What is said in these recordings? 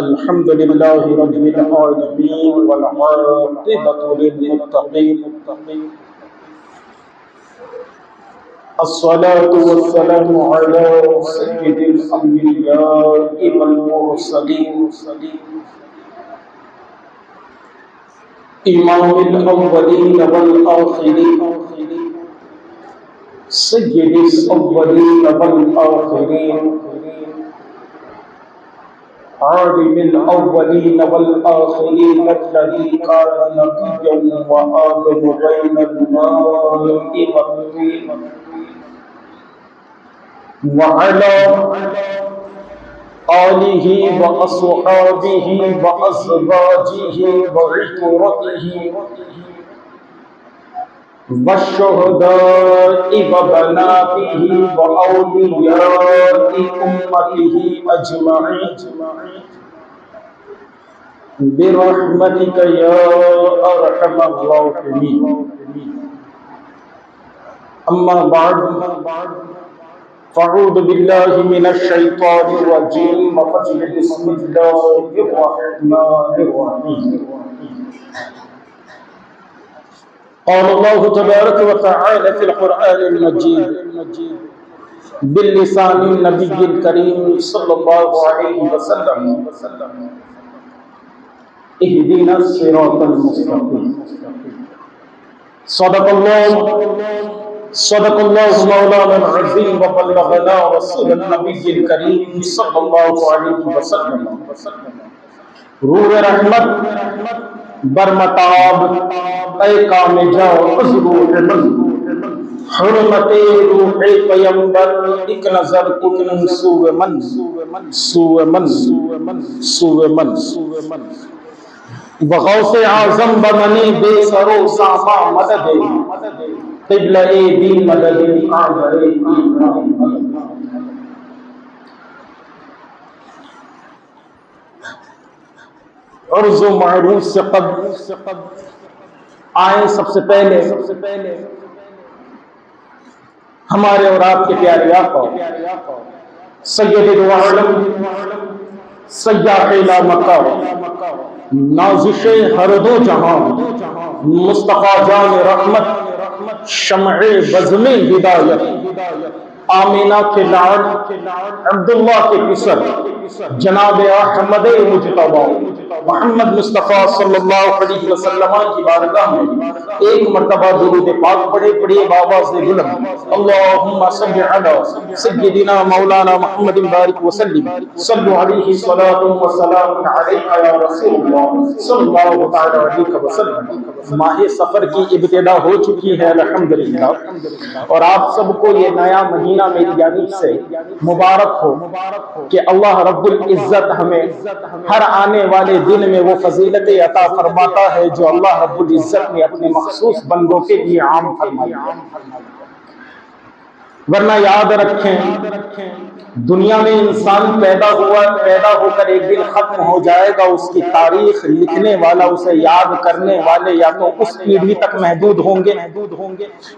الحمد لله رب العالمين والعاقبة للمتقين الصلاة والسلام على سيد الأنبياء والمرسلين إمام الأولين والآخرين سيد الأولين والآخرين عالم الأولين والآخرين الذي كان نبيا وآدم بين الماء والطين وعلى آله وأصحابه وأزواجه وعترته والشهداء وبناته وأولياء أمته أجمعين برحمتك يا أرحم الراحمين. أما بعد فأعوذ بالله من الشيطان الرجيم بسم الله الرحمن الرحيم. قال الله تبارك وتعالى في القرآن المجيد باللسان النبي الكريم صلى الله عليه وسلم اهدنا الصراط المستقيم. صدق الله مولانا العظيم وبلغنا رسول النبي الكريم صلى الله عليه وسلم. روح رحمت برمتاب اے کام جاؤ حضور حرمت روح پیمبر ایک نظر کن سوء من وغوث اعظم بمنی بے سرو ساما مدد قبلہ دین مدد آدھر ایمان. عرض و معروض سے قبل آئیں سب سے پہلے ہمارے اور آپ کے پیارے آقا سید دو عالم سیاح لا مکہ نازش ہر دو جہاں مصطفیٰ جان رحمت شمع بزم ہدایت آمینہ کے لاڈ عبداللہ کے پسر جناب احمد مجتبی محمد مصطفیٰ صلی اللہ علیہ وسلم کی بارگاہ میں ایک مرتبہ درود پاک پڑھے بآواز بلند اللہم صل علی سیدنا مولانا محمد بارک وسلم صلو علیہ صلاۃ و سلام علیک یا رسول اللہ صلی اللہ تعالی علیہ وسلم. ماہ سفر کی ابتدا ہو چکی ہے الحمدللہ، اور آپ سب کو یہ نیا مہینہ میری جانب سے مبارک ہو کہ اللہ رب العزت ہمیں ہر آنے والے دن میں وہ فضیلت عطا فرماتا ہے جو اللہ رب العزت نے اپنے مخصوص بندوں کے لیے عام فرمائی. ورنہ یاد رکھیں دنیا میں انسان پیدا ہو کر ایک دن ختم ہو جائے گا. اس کی تاریخ لکھنے والا، اسے یاد کرنے والے یا تو اس پیڑھی تک محدود ہوں گے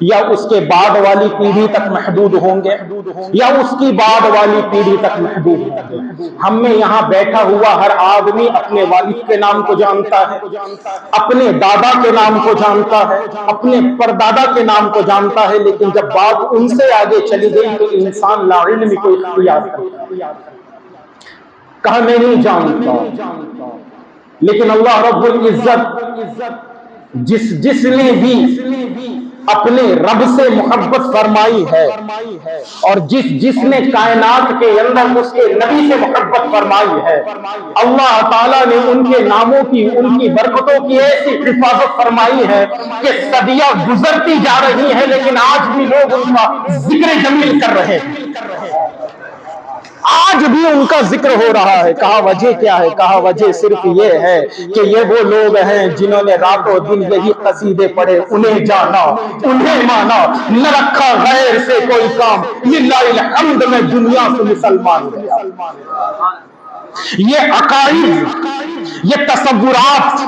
یا اس کے بعد والی پیڑھی تک محدود ہوں گے یا اس کی بعد والی پیڑھی تک محدود ہوں گے. ہم میں یہاں بیٹھا ہوا ہر آدمی اپنے والد کے نام کو جانتا ہے، اپنے دادا کے نام کو جانتا ہے، اپنے پردادا کے نام کو جانتا ہے، لیکن جب بات ان سے آگے چلی گئی تو انسان لا علم کو اختیار کرتا، کہا میں نہیں جانتا. لیکن اللہ رب العزت جس نے بھی اپنے رب سے محبت فرمائی ہے اور جس نے کائنات کے اندر اس کے نبی سے محبت فرمائی ہے، اللہ تعالیٰ نے ان کے ناموں کی، ان کی برکتوں کی ایسی حفاظت فرمائی ہے کہ صدیاں گزرتی جا رہی ہیں لیکن آج بھی لوگ ان کا ذکر جمیل کر رہے ہیں، آج بھی ان کا ذکر ہو رہا ہے. کہا وجہ کیا ہے؟ کہا وجہ صرف یہ ہے کہ یہ وہ لوگ ہیں جنہوں نے رات و دن یہی قصیدے پڑھے، انہیں جانا، انہیں مانا، نہ رکھا غیر سے کوئی کام، للہ الحمد میں دنیا سے مسلمان گیا. یہ عقائد، یہ تصورات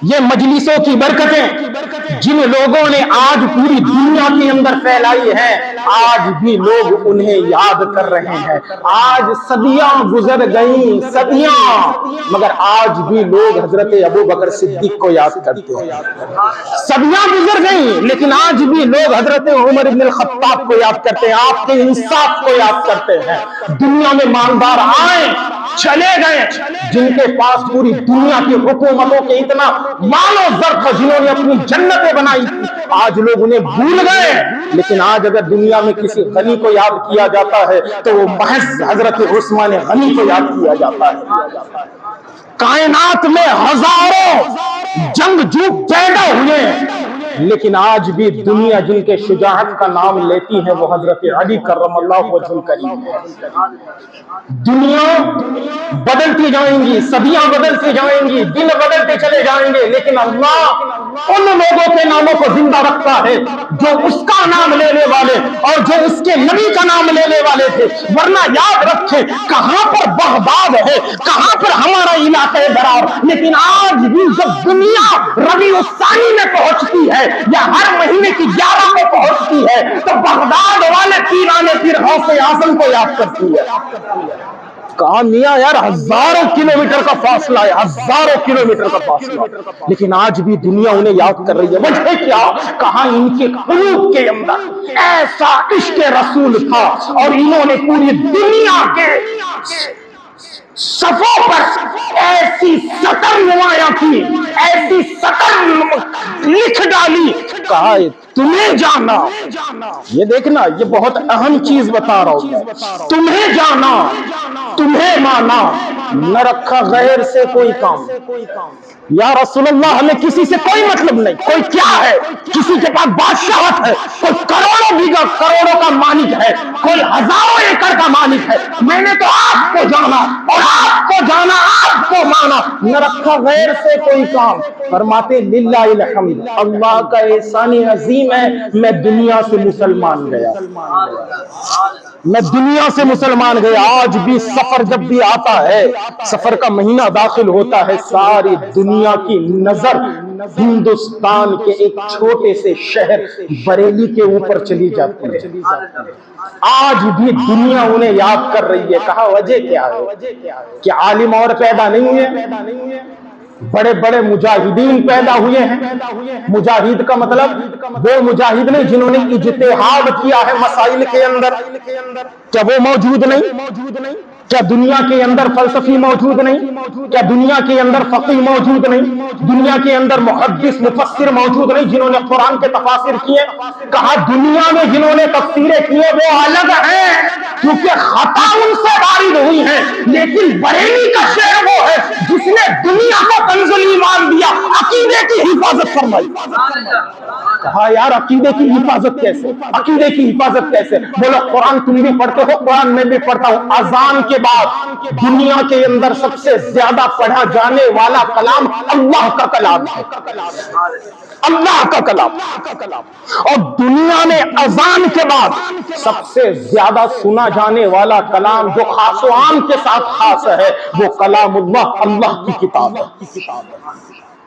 یہ مجلسوں کی برکتیں جن لوگوں نے آج پوری دنیا کے اندر پھیلائی ہیں، آج بھی لوگ انہیں یاد کر رہے ہیں۔ آج صدیاں گزر گئیں، صدیاں، مگر آج بھی لوگ حضرت ابو بکر صدیق کو یاد کرتے ہیں۔ صدیاں گزر گئیں لیکن آج بھی لوگ حضرت عمر بن الخطاب کو یاد کرتے ہیں، آپ کے انصاف کو یاد کرتے ہیں۔ دنیا میں مالدار آئے چلے گئے، جن کے پاس پوری دنیا کی حکومتوں کے اتنا مال و زر تھا، جنہوں نے اپنی جنتیں بنائی تھی، آج لوگ انہیں بھول گئے۔ لیکن آج اگر دنیا میں کسی غنی کو یاد کیا جاتا ہے تو وہ محض حضرت عثمان غنی کو یاد کیا جاتا ہے۔ کائنات میں ہزاروں جنگجو پیدا ہوئے، لیکن آج بھی دنیا جن کے شجاعت کا نام لیتی ہے وہ حضرت علی کرم اللہ وجہ الکریم ہے۔ دنیا بدلتی جائیں گی، صدیاں بدلتی جائیں گی، دن بدلتے چلے جائیں گے، لیکن اللہ ان لوگوں کے ناموں کو زندہ رکھتا ہے جو اس کا نام لینے والے اور جو اس کے نبی کا نام لینے والے تھے۔ ورنہ یاد رکھیں کہاں پر بغداد ہے، کہاں پر ہمارا علاقہ برار، لیکن آج بھی جب دنیا ربیع الثانی میں پہنچتی ہے یا ہر مہینے کی 11 میں پہنچتی ہے تو بغداد والے پیرانے پھر غوث اعظم کو یاد کرتی ہے۔ کہاں میاں یار ہزاروں کلومیٹر کا فاصلہ ہے، ہزاروں کلومیٹر کا فاصلہ، لیکن آج بھی دنیا انہیں یاد کر رہی ہے۔ وجہ کیا؟ کہاں ان کے قلوب کے اندر ایسا عشق رسول تھا اور انہوں نے پوری دنیا کے صفوں پر ایسی سطر نمایاں کی، ایسی سطر لکھ ڈالی، کہا تمہیں جانا، یہ دیکھنا یہ بہت اہم چیز بتا رہا ہوں، تمہیں جانا، تمہیں مانا، نہ رکھا غیر سے کوئی کام۔ یا رسول اللہ ہمیں کسی سے کوئی مطلب نہیں، کوئی کیا ہے، کسی کے پاس بادشاہت ہے، کوئی کروڑوں بیگھہ کروڑوں کا مالک ہے، کوئی ہزاروں ایکڑ کا مالک ہے، میں نے تو آپ کو جانا اور آپ کو جانا، آپ کو مانا، نہ رکھا غیر سے کوئی کام۔ فرماتے للہ الحمد، اللہ کا احسان عظیم ہے، میں دنیا سے مسلمان گیا، میں دنیا سے مسلمان گیا۔ آج بھی سفر جب بھی آتا ہے، سفر کا مہینہ داخل ہوتا ہے، ساری دنیا کی نظر ہندوستان کے ایک چھوٹے سے شہر بریلی کے اوپر چلی جاتی ہے۔ آج بھی دنیا انہیں یاد کر رہی ہے۔ کہا وجہ کیا ہے؟ کہ عالم اور پیدا نہیں ہوئے، بڑے بڑے مجاہدین پیدا ہوئے ہیں۔ مجاہد کا مطلب وہ مجاہد نہیں جنہوں نے اجتہاد کیا ہے مسائل کے اندر، کیا وہ موجود نہیں؟ کیا دنیا کے اندر فلسفی موجود نہیں؟ کیا دنیا کے اندر فقیہ موجود نہیں؟ دنیا کے اندر محدث مفسر موجود نہیں جنہوں نے قرآن کے تفاسیر کیے؟ کہا دنیا میں جنہوں نے تفسیریں کیے وہ الگ ہیں کیونکہ خطا ان سے وارد ہوئی ہیں، لیکن بریلی کا شہر وہ ہے جس نے دنیا کو کنز ایمان دیا، عقیدے کی حفاظت فرمائی۔ کہا یار عقیدے کی حفاظت کیسے؟ عقیدے کی حفاظت کیسے؟ بولو قرآن تم بھی پڑھتے ہو، قرآن میں بھی پڑھتا ہوں۔ اذان کے بعد دنیا کے اندر سب سے زیادہ پڑھا جانے والا کلام اللہ کا کلام ہے، اللہ کا کلام، اور دنیا میں اذان کے بعد سب سے زیادہ سنا جانے والا کلام جو خاص و عام کے ساتھ خاص ہے وہ کلام اللہ، اللہ کی کتاب ہے،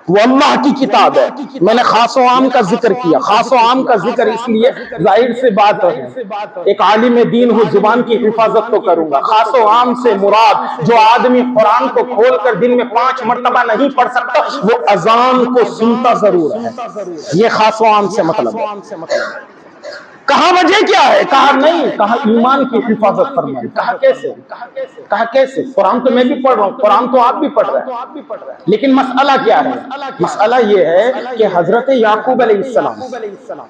وہ اللہ کی کتاب ہے۔ میں نے خاص و عام کا ذکر کیا، خاص و عام کا ذکر اس لیے ظاہر سے بات ہے، ایک عالم دین ہوں زبان کی حفاظت تو کروں گا۔ خاص و عام سے مراد جو آدمی قرآن کو کھول کر دن میں 5 مرتبہ نہیں پڑھ سکتا وہ اذان کو سنتا ضرور ہے، یہ خاص و عام سے مطلب ہے۔ کہا وجہ کیا ہے؟ کہا نہیں، کہا ایمان کی حفاظت فرمائی۔ کہا کیسے؟ کہا کیسے؟ قرآن تو میں بھی پڑھ رہا ہوں، قرآن تو آپ بھی پڑھ رہے ہیں، لیکن مسئلہ کیا ہے؟ مسئلہ یہ ہے کہ حضرت یعقوب علیہ السلام،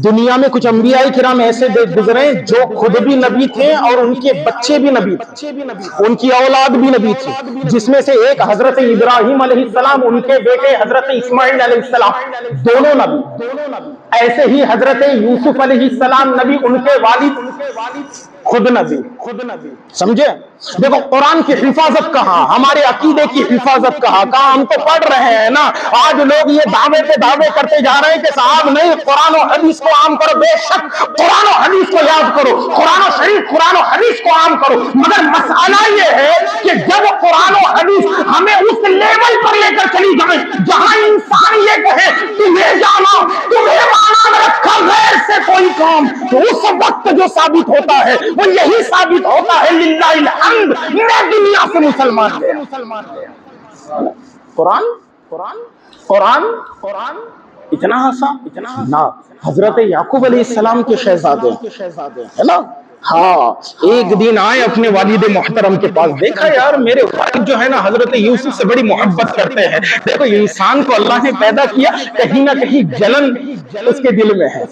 دنیا میں کچھ انبیاء کرام ایسے گزرے جو خود بھی نبی تھے اور ان کے بچے بھی نبی تھے، ان کی اولاد بھی نبی تھی، جس میں سے ایک حضرت ابراہیم علیہ السلام، ان کے بیٹے حضرت اسماعیل علیہ السلام، دونوں نبی۔ ایسے ہی حضرت یوسف علیہ السلام نبی، ان کے والد خود نبی سمجھے. دیکھو قرآن کی حفاظت کہاں, ہمارے عقیدے کی حفاظت کہاں ہم تو پڑھ رہے ہیں نا. آج لوگ یہ دعوے پہ دعوے کرتے جا رہے ہیں کہ صاحب نہیں قرآن و حدیث کو عام کرو. بے شک قرآن و حدیث کو یاد کرو, قرآن و شریف قرآن و حدیث کو عام کرو, مگر مسئلہ یہ ہے کہ جب قرآن و حدیث ہمیں اس لیول پر لے کر چلی جائے جہاں انسان یہ کہے تمہیں جانا تمہیں مانا رکھا غیر سے کوئی کام, تو اس وقت جو ثابت ہوتا ہے وہ یہی ثابت ہوتا ہے للہ الحمد میں دنیا سے مسلمان گیا. قرآن اتنا آسان نہ. حضرت یعقوب علیہ السلام کے شہزادے ہے نا, ہاں ایک دن آئے اپنے والد محترم کے پاس, دیکھا یار میرے والد جو ہے نا حضرت یوسف سے بڑی محبت کرتے ہیں. دیکھو انسان کو اللہ نے پیدا کیا, کہیں نہ کہیں جلن اس کے دل میں ہے,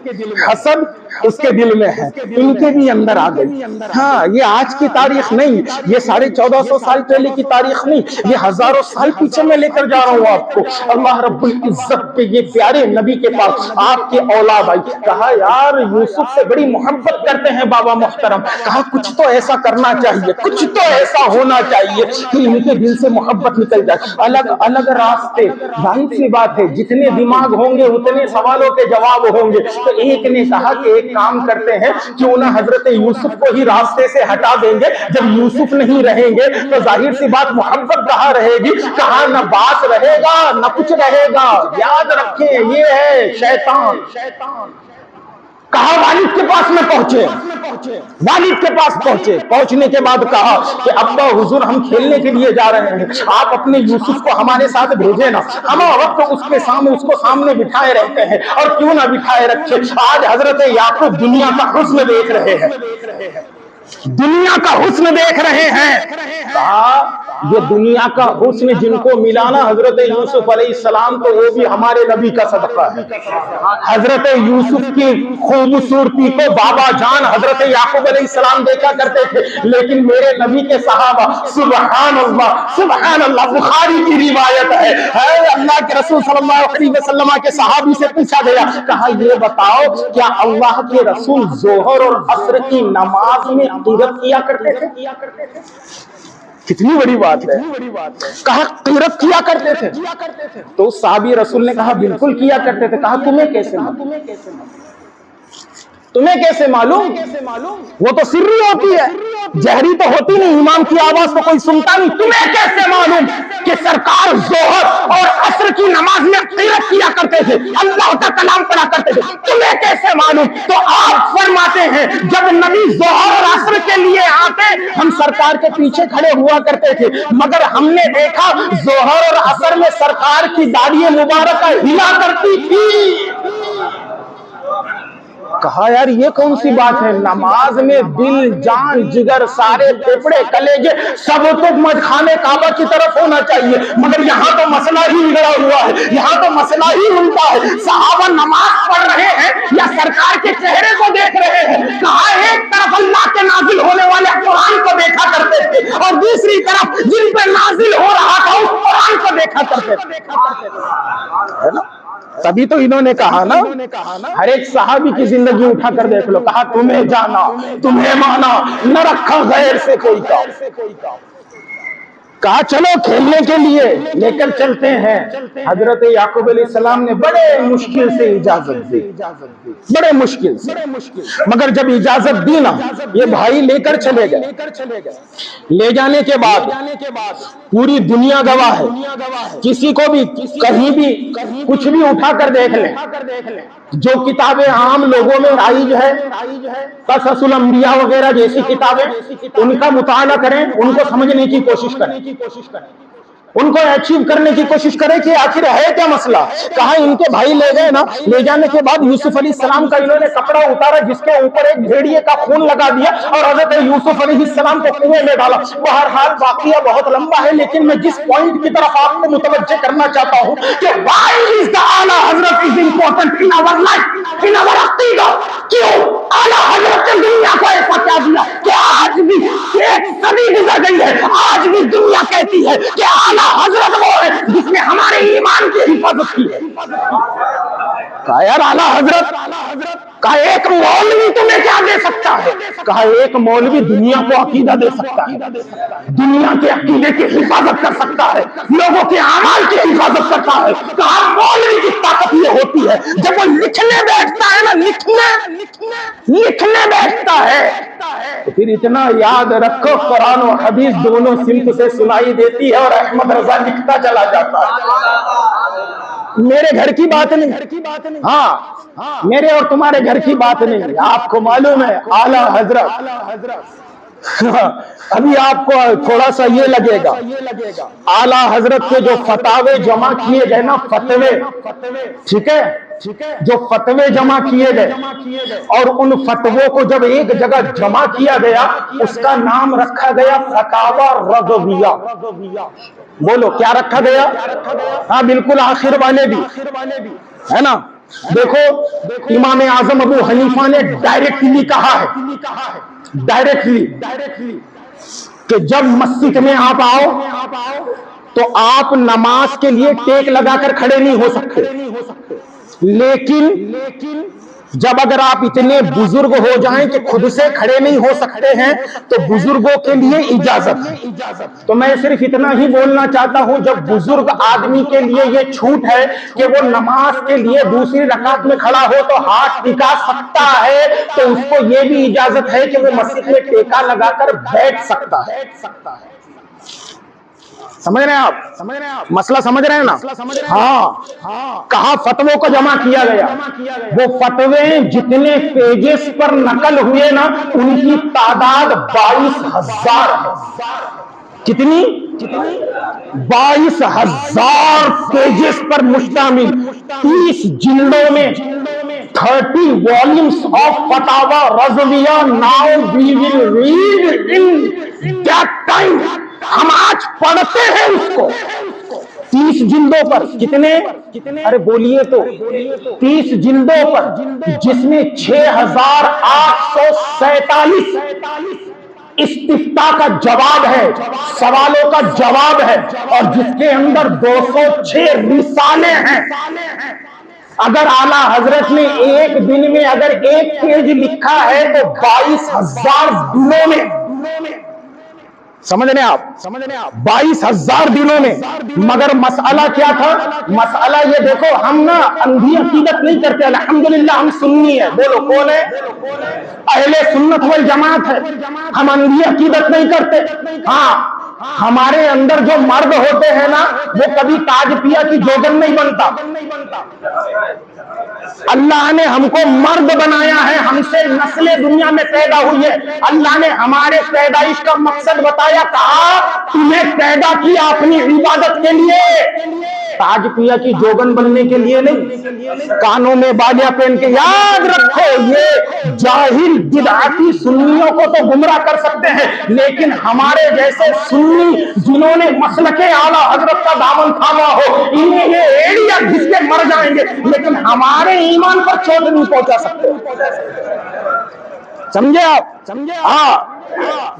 حسد اس کے دل میں ہے, ان کے بھی اندر آ گئی. ہاں یہ آج کی تاریخ نہیں, یہ 1450 سال پہلے کی تاریخ نہیں, یہ ہزاروں سال پیچھے میں لے کر جا رہا ہوں آپ کو. اللہ رب العزت کے یہ پیارے نبی کے پاس آپ کے اولاد آئی, کہا یار یوسف سے بڑی محبت کرتے ہیں بابا محترم, کہا کچھ تو ایسا کرنا چاہیے, کچھ تو ایسا ہونا چاہیے کہ ان کے دل سے محبت نکل جائے. الگ الگ راستے, ظاہر سی بات ہے جتنے دماغ ہوں گے اتنے سوالوں کے جواب ہوں گے. تو ایک نے کہا کہ ایک کام کرتے ہیں, کیوں نہ حضرت یوسف کو ہی راستے سے ہٹا دیں گے, جب یوسف نہیں رہیں گے تو ظاہر سی بات محبت کہاں رہے گی, کہاں نہ بات رہے گا نہ کچھ رہے گا. یاد رکھیں یہ ہے شیطان. کہا والد کے پاس میں پہنچے, والد کے پاس پہنچے, پہنچنے کے بعد کہا کہ ابا حضور ہم کھیلنے کے لیے جا رہے ہیں, آپ اپنے یوسف کو ہمارے ساتھ بھیجے نا. ہم وقت اس کو سامنے بٹھائے رہتے ہیں, اور کیوں نہ بٹھائے رکھے. آج حضرت یعقوب دنیا کا حسن دیکھ رہے ہیں, دنیا کا حسن دیکھ رہے ہیں. کہا یہ دنیا کا حسن جن کو ملانا حضرت یوسف علیہ السلام, تو وہ بھی ہمارے نبی کا صدقہ ہے. حضرت یوسف کی خوبصورتی کو بابا جان حضرت یعقوب علیہ السلام دیکھا کرتے تھے, لیکن میرے نبی کے صحابہ سبحان اللہ سبحان اللہ. بخاری کی روایت ہے, اللہ کے رسول صلی اللہ علیہ وسلم کے صحابی سے پوچھا گیا, کہا یہ بتاؤ کیا اللہ کے رسول ظہر اور عصر کی نماز میں قرات کیا کرتے تھے؟ کتنی بڑی بات ہے. کہا قرات کیا کرتے تھے, تو صحابی رسول نے کہا بالکل کیا کرتے تھے. کہا تمہیں کیسے معلوم؟ وہ تو سری ہوتی ہے, جہری تو ہوتی نہیں, امام کی آواز تو کوئی سنتا نہیں. تمہیں کیسے معلوم کہ سرکار ظہر اور عصر کی نماز میں قرات کیا کرتے تھے, اللہ کا کلام پڑھا کرتے تھے؟ تمہیں کیسے معلوم؟ تو آپ فرماتے ہیں جب نبی ظہر اور عصر کے لیے آتے ہم سرکار کے پیچھے کھڑے ہوا کرتے تھے, مگر ہم نے دیکھا ظہر اور عصر میں سرکار کی داڑھی مبارکہ ہلا کرتی تھی. کہا یار یہ کون سی بات ہے, نماز میں دل جان جگر سارے پھیپھڑے کلیجے سب تو مدخانے کعبہ کی طرف ہونا چاہیے, مگر یہاں تو مسئلہ ہی بگڑا ہوا ہے, یہاں تو مسئلہ ہی الٹا ہے. صحابہ نماز پڑھ رہے ہیں یا سرکار کے چہرے کو دیکھ رہے ہیں؟ کہا ایک طرف اللہ کے نازل ہونے والے قرآن کو دیکھا کرتے تھے, اور دوسری طرف جن پہ نازل ہو رہا تھا اس قرآن کو دیکھا کرتے تھے, ہے نا. تبھی تو انہوں نے کہا نا, ہر ایک صحابی کی زندگی اٹھا کر دیکھ لو, کہا تمہیں جانا تمہیں مانا نہ رکھا غیر سے کوئی کام. کہا چلو کھیلنے کے لیے لے کر چلتے ہیں. حضرت یعقوب علیہ السلام نے بڑے مشکل سے اجازت دی, بڑے مشکل سے, مگر جب اجازت دی نا یہ بھائی لے کر چلے گئے. لے جانے کے بعد پوری دنیا گواہ ہے, کسی کو بھی کہیں بھی کچھ بھی اٹھا کر دیکھ لیں, جو کتابیں عام لوگوں میں رائج ہے, قصص الانبیاء وغیرہ جیسی کتابیں, ان کا مطالعہ کریں, ان کو سمجھنے کی کوشش کریں, ان کو اچیو کرنے کی کوشش کرے کہ آخر ہے کیا مسئلہ. کہا ان کے بھائی لے گئے نا, لے جانے کے بعد یوسف علیہ السلام کا انہوں نے کپڑا اتارا جس کے اوپر ایک بھیڑیے کا خون لگا دیا, اور حضرت یوسف علیہ السلام کو کنویں میں ڈالا. بہرحال واقعہ بہت لمبا ہے, لیکن میں جس پوائنٹ کی طرف آپ کو متوجہ کرنا چاہتا ہوں کہ why is the اعلیٰ حضرت is important in our life, in our عقیدہ. کیوں اعلیٰ حضرت نے دنیا کو ایسا کیا دیا کہ آج بھی ایک صدی گزر گئی ہے, آج بھی دنیا کہتی ہے کہ اعلیٰ حضرت وہ ہے جس نے ہمارے ایمان کی حفاظت کی ہے. کہا یار اعلیٰ حضرت کہا ایک مولوی تمہیں کیا دے سکتا ہے؟ کہا ایک مولوی دنیا کو عقیدہ دے سکتا ہے، دنیا کے عقیدے کی حفاظت کر سکتا ہے، لوگوں کے اعمال کی حفاظت کرتا ہے۔ کہا مولوی کی طاقت یہ ہوتی ہے جب وہ لکھنے بیٹھتا ہے نا، لکھنے بیٹھتا ہے تو پھر اتنا یاد رکھو قرآن و حدیث دونوں سمت سے سنائی دیتی ہے اور احمد رضا لکھتا چلا جاتا ہے۔ میرے گھر کی بات نہیں، ہاں میرے اور تمہارے گھر کی بات نہیں، آپ کو معلوم ہے اعلیٰ حضرت ابھی آپ کو تھوڑا سا یہ لگے گا، اعلیٰ حضرت کے جو فتاوے جمع کیے گئے نا، فتوے، ٹھیک ہے، جو فتوے جمع کیے گئے اور ان فتووں کو جب ایک جگہ جمع کیا گیا اس کا نام رکھا گیا فتاوی رضویہ۔ بولو کیا رکھا گیا؟ ہاں بالکل آخر والے بھی ہے نا۔ دیکھو امام اعظم ابو حنیفہ نے ڈائریکٹلی کہا ہے، ڈائریکٹلی کہ جب مسجد میں آپ آؤ تو آپ نماز کے لیے ٹیک لگا کر کھڑے نہیں ہو سکتے، لیکن جب اگر آپ اتنے بزرگ ہو جائیں کہ خود سے کھڑے نہیں ہو سکتے ہیں تو بزرگوں کے لیے اجازت ہے۔ تو میں صرف اتنا ہی بولنا چاہتا ہوں، جب بزرگ آدمی کے لیے یہ چھوٹ ہے کہ وہ نماز کے لیے دوسری رکعت میں کھڑا ہو تو ہاتھ ٹکا سکتا ہے، تو اس کو یہ بھی اجازت ہے کہ وہ مسجد میں ٹیکا لگا کر بیٹھ سکتا ہے۔ سمجھ رہے ہیں آپ مسئلہ؟ سمجھ رہے ہیں نا؟ ہاں کہا فتووں کو جمع کیا گیا، وہ فتوے جتنے پیجز پر نقل ہوئے نا ان کی تعداد 22,000 ہے۔ کتنی؟ 22,000 پیجز پر مشتمل 30 جلدوں میں 30 volumes of فتاوی Rizvia. Now we will read in that time۔ ہم آج پڑھتے ہیں اس کو 30 جلدوں پر۔ کتنے؟ ارے بولیے تو 30 جلدوں پر، جس میں 6,847 استفتاء کا جواب ہے، سوالوں کا جواب ہے، اور جس کے اندر 206 رسالے ہیں۔ اگر اعلیٰ حضرت نے ایک دن میں اگر ایک پیج لکھا ہے تو 22,000 دنوں میں، سمجھ رہے آپ 22,000 دنوں میں۔ مگر مسئلہ کیا تھا؟ مسئلہ یہ دیکھو، ہم نا اندھی عقیدت نہیں کرتے، الحمدللہ ہم سنی ہے۔ بولو کون ہے؟ اہل سنت والجماعت ہے، ہم اندھی عقیدت نہیں کرتے۔ ہاں ہمارے اندر جو مرد ہوتے ہیں نا وہ کبھی تاج پیا کی جوگن نہیں بنتا۔ اللہ نے ہم کو مرد بنایا ہے، ہم سے نسلیں دنیا میں پیدا ہوئی ہے۔ اللہ نے ہمارے پیدائش کا مقصد بتایا، کہا تمہیں پیدا کیا اپنی عبادت کے لیے، تاج پیا کی جوگن بننے کے لیے نہیں، کانوں میں بالیاں پہن کے۔ یاد رکھو یہ جاہل بدعتی سنیوں کو تو گمراہ کر سکتے ہیں، لیکن ہمارے جیسے سنی جنہوں نے مسلک اعلیٰ حضرت کا دامن تھاما ہو، انہیں یہ ایڑیا گھس کے مر جائیں گے، لیکن ہمارے ایمان پر چوٹ نہیں پہنچا سکتے۔ سمجھے آپ؟ ہاں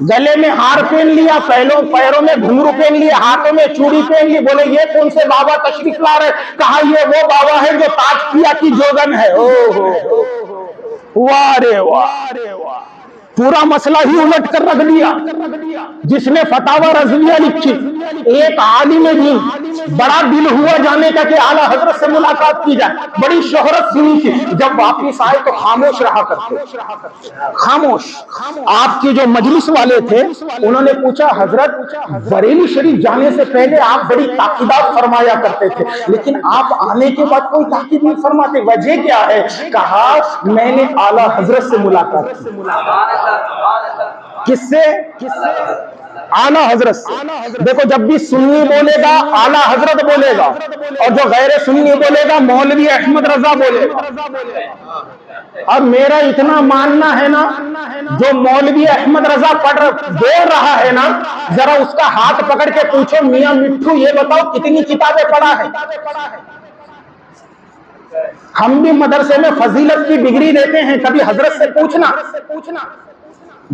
گلے میں ہار پہن لیا، پیروں میں گھنگرو پہن لیے، ہاتھوں میں چوڑی پہن لی، بولے یہ کون سے بابا تشریف لا رہے؟ کہا یہ وہ بابا ہے جو تاج پیا کی جوگن ہے۔ واہ رے واہ، پورا مسئلہ ہی الٹ کر رکھ دیا۔ جس نے فتاوی رضویہ لکھی، ایک عالم دین، بڑا دل ہوا جانے کا کہ اعلیٰ حضرت سے ملاقات کی جائے، بڑی شہرت سنی تھی، جب واپس آئے تو خاموش رہا کرتے، خاموش۔ آپ کے جو مجلس والے تھے انہوں نے پوچھا حضرت بریلی شریف جانے سے پہلے آپ بڑی تاکیدات فرمایا کرتے تھے، لیکن آپ آنے کے بعد کوئی تاکید نہیں فرماتے، وجہ کیا ہے؟ کہا میں نے اعلیٰ حضرت سے ملاقات کی۔ کس سے؟ اعلیٰ حضرت سے۔ دیکھو جب بھی سنی بولے گا اعلیٰ حضرت بولے گا، اور جو غیر سنی بولے گا مولوی احمد رضا بولے گا۔ اور میرا اتنا ماننا ہے نا، جو مولوی احمد رضا بول رہا ہے نا، ذرا اس کا ہاتھ پکڑ کے پوچھو میاں مٹھو یہ بتاؤ کتنی کتابیں پڑھا ہے؟ ہم بھی مدرسے میں فضیلت کی ڈگری دیتے ہیں، کبھی حضرت سے پوچھنا،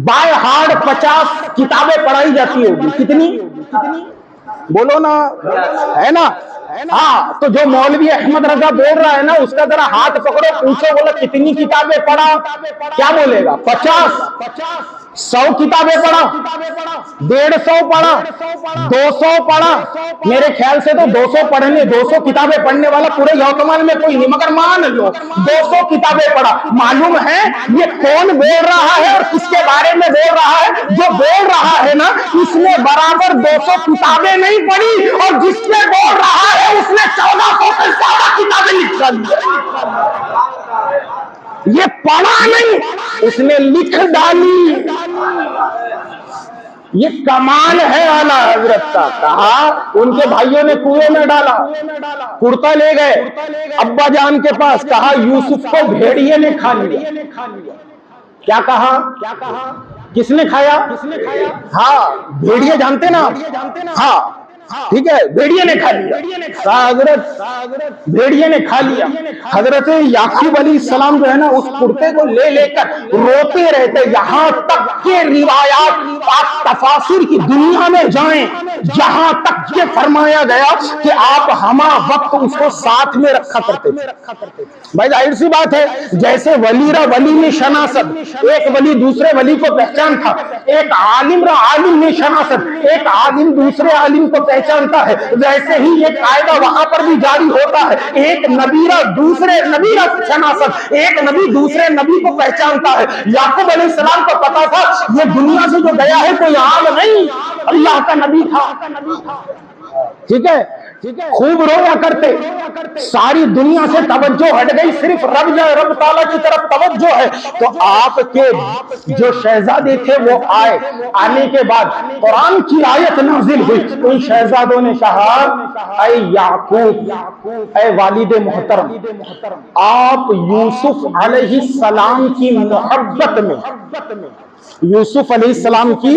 بائی ہارڈ 50 کتابیں پڑھائی جاتی ہوگی، کتنی؟ بولو نا، ہے نا؟ ہاں تو جو مولوی احمد رضا بول رہا ہے نا اس کا ذرا ہاتھ پکڑو پوچھو بولو کتنی کتابیں پڑھا، کیا بولے گا؟ 50 100 کتابیں پڑھا، 150 پڑھا، 200 پڑھا، میرے خیال سے تو 200 پڑھنے 200 کتابیں پڑھنے والا پورے یوتمال میں کوئی نہیں، مگر مان لو 200 کتابیں پڑھا۔ معلوم ہے یہ کون بول رہا ہے اور کس کے بارے میں بول رہا ہے؟ جو بول رہا ہے نا اس نے برابر 200 کتابیں نہیں پڑھی، اور جس نے بول رہا ہے اس نے 1400 سے زیادہ کتابیں لکھ ڈالی۔ یہ پڑھا نہیں، اس نے لکھ ڈالی۔ یہ کمال ہے اعلیٰ حضرت کا۔ کہا ان کے بھائیوں نے کنویں میں ڈالا، کرتا لے گئے ابا جان کے پاس، کہا یوسف کو بھیڑیے نے کھا لیا۔ کیا کہا؟ کس نے کھایا؟ ہاں بھیڑیے جانتے نا آپ؟ ہاں ٹھیک ہے، بھیڑیے نے کھا لیا۔ حضرت بھیڑیے نے کھا لیا۔ حضرت یعقوب علیہ السلام جو ہے نا اس کرتے کو لے لے کر روتے رہتے، یہاں تک کہ روایات آپ تفاسیر کی دنیا میں جائیں، جہاں تک کہ فرمایا گیا کہ آپ ہمہ وقت اس کو ساتھ میں رکھا کرتے تھے۔ بھائی ظاہر سی بات ہے، جیسے ولی را ولی میں شناست، ایک ولی دوسرے ولی کو پہچان تھا، ایک عالم را عالم میں شناست، ایک عالم دوسرے عالم کو پہچانتا ہے، ویسے ہی یہ قاعدہ وہاں پر بھی جاری ہوتا ہے، ایک نبی را دوسرے نبی را شناست، ایک نبی دوسرے نبی کو پہچانتا ہے۔ یعقوب علیہ السلام کو پتا تھا یہ دنیا سے جو گیا ہے کوئی عام نہیں، اللہ کا نبی تھا۔ ٹھیک ہے، خوب رویا کرتے، ساری دنیا سے توجہ ہٹ گئی، صرف رب تعالیٰ کی طرف توجہ ہے۔ تو آپ کے جو شہزادے تھے وہ آئے، آنے کے بعد قرآن کی آیت نازل ہوئی، ان شہزادوں نے کہا اے یعقوب، اے والد محترم، آپ یوسف علیہ السلام کی محبت میں، یوسف علیہ السلام کی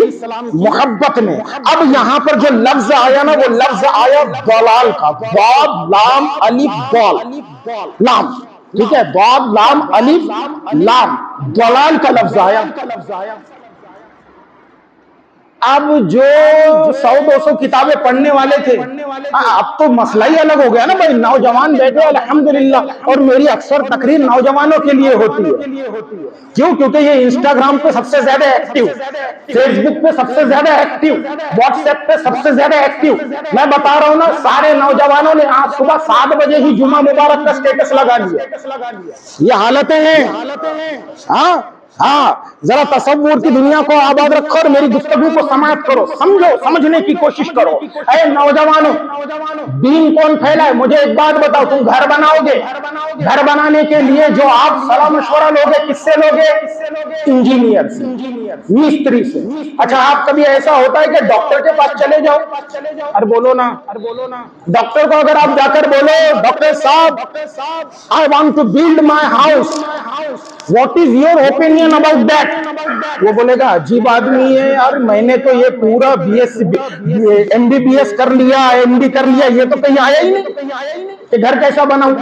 محبت میں، اب یہاں پر جو لفظ آیا نا وہ لفظ آیا ضلال کا، ضاد لام الف ضال لام، ٹھیک ہے، ضاد لام الف لام، ضلال کا لفظ آیا۔ اب جو 100-200 کتابیں پڑھنے والے تھے، اب تو مسئلہ ہی الگ ہو گیا نا بھائی، نوجوان بیٹھے الحمدللہ، اور میری اکثر تقریر نوجوانوں کے لیے ہوتی ہے۔ کیوں؟ کیونکہ یہ انسٹاگرام پہ سب سے زیادہ ایکٹیو، فیس بک پہ سب سے زیادہ ایکٹیو، واٹس ایپ پہ سب سے زیادہ ایکٹیو۔ میں بتا رہا ہوں نا، سارے نوجوانوں نے آج صبح 7 بجے ہی جمعہ مبارک کا سٹیٹس لگا لیا۔ یہ حالتیں ہیں۔ ہاں ذرا تصور کی دنیا کو آباد رکھو اور میری گفتگو کو سماعت کرو، سمجھو، سمجھنے کی کوشش کرو۔ اے نوجوانوں، دین کون پھیلائے؟ مجھے ایک بات بتاؤ، تم گھر بناؤ گے، گھر بنانے کے لیے جو آپ صلاح مشورہ لوگے کس سے لوگے؟ انجینئر سے، مستری سے۔ اچھا آپ کبھی ایسا ہوتا ہے کہ ڈاکٹر کے پاس چلے جاؤ، ارے بولو نا، ڈاکٹر کو اگر آپ جا کر بولو ڈاکٹر صاحب I want to build my house, what is your opinion about that؟ وہ بولے گا عجیب آدمی ہے یار، میں نے تو یہ پورا MBBS کر لیا، MD کر لیا، یہ تو کہیں آیا ہی نہیں کہ گھر کیسا بناؤں۔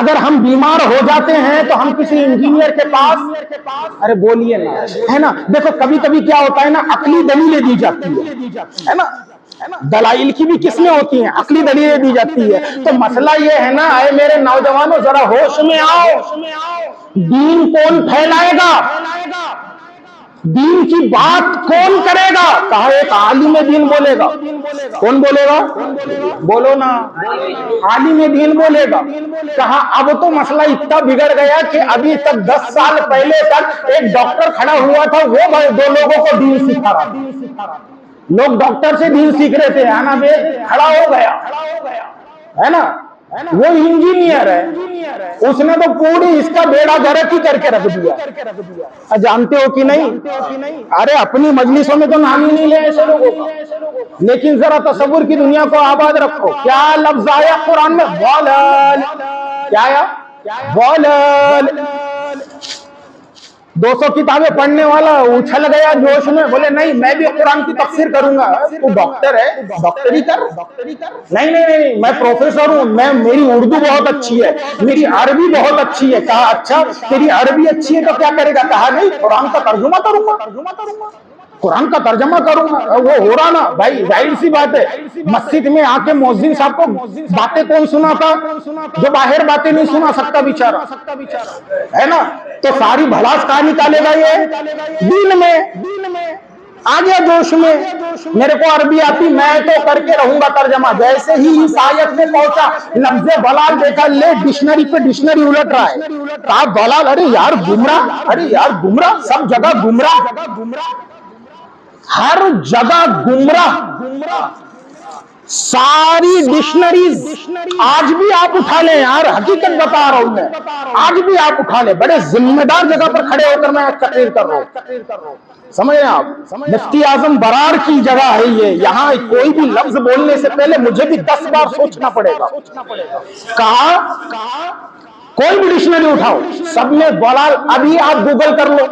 اگر ہم بیمار ہو جاتے ہیں تو ہم کسی انجینئر کے پاس، ارے بولیے نا، ہے نا، دیکھو کبھی کبھی کیا ہوتا ہے نا، عقلی دلیلیں دی جاتی ہے نا، دلائل کی بھی کس میں ہوتی ہیں؟ عقلی دلیلیں دی جاتی ہے۔ تو مسئلہ یہ ہے نا، اے میرے نوجوانوں ذرا ہوش میں آؤ، دین کون پھیلائے گا؟ دین کی بات کون کرے گا؟ کہا ایک عالم دین بولے گا۔ کون بولے گا؟ بولو نا، عالم دین بولے گا۔ کہا اب تو مسئلہ اتنا بگڑ گیا کہ ابھی تک 10 سال پہلے تک ایک ڈاکٹر کھڑا ہوا تھا، وہ 2 لوگوں کو دین سکھا رہا تھا۔ لوگ ڈاکٹر سے دین سیکھ رہے تھے، آنا بے کھڑا ہو گیا، ہے نا، وہ انجینئر ہے، اس نے تو پوری اس کا بیڑا گرک ہی کر کے رکھ دیا۔ جانتے ہو کہ نہیں؟ ارے اپنی مجلسوں میں تو نام ہی نہیں لے ایسے لوگوں کا، لیکن ذرا تصور کی دنیا کو آباد رکھو۔ کیا لفظ آیا قرآن میں؟ ضلال۔ کیا آیا؟ ضلال۔ 200 کتابیں پڑھنے والا اچھل گیا جوش میں، بولے نہیں میں بھی قرآن کی تفسیر کروں گا۔ تو ڈاکٹر ہے، ڈاکٹری کر۔ نہیں نہیں نہیں، میں پروفیسر ہوں، میری اردو بہت اچھی ہے، میری عربی بہت اچھی ہے۔ کہا اچھا تیری عربی اچھی ہے تو کیا کرے گا؟ کہا نہیں قرآن کا ترجمہ کروں گا، قرآن کا ترجمہ کروں گا۔ وہ ہو رہا نا بھائی، ظاہر سی بات ہے، مسجد میں آ کے مؤذن صاحب کو باتیں کون سناتا؟ جو باہر باتیں نہیں سنا سکتا بیچارہ، ہے نا؟ تو ساری بھلاس کہاں نکالے گا؟ یہ دین میں آ گیا جوش میں، میرے کو عربی آتی میں تو کر کے رہوں گا ترجمہ۔ جیسے ہی اس آیت میں پہنچا، لفظ ضلال دیکھا، لے ڈکشنری پہ ڈکشنری الٹ رہا ہے۔ کہا ضلال، ارے یار گمراہ، ارے یار گمراہ، سب جگہ گمراہ، ہر جگہ گمراہ، ساری ڈکشنریز آج بھی آپ اٹھا لیں یار، حقیقت بتا رہا ہوں میں، آج بھی آپ اٹھا لیں، بڑے ذمہ دار جگہ پر کھڑے ہو کر میں تقریر کر رہا ہوں۔ سمجھ رہے ہیں آپ؟ مفتی اعظم برار کی جگہ ہے یہ، یہاں کوئی بھی لفظ بولنے سے پہلے مجھے بھی 10 بار سوچنا پڑے گا۔ کہا کوئی بھی ڈکشنری اٹھاؤ، سب میں ضلال۔ ابھی آپ گوگل کر لو،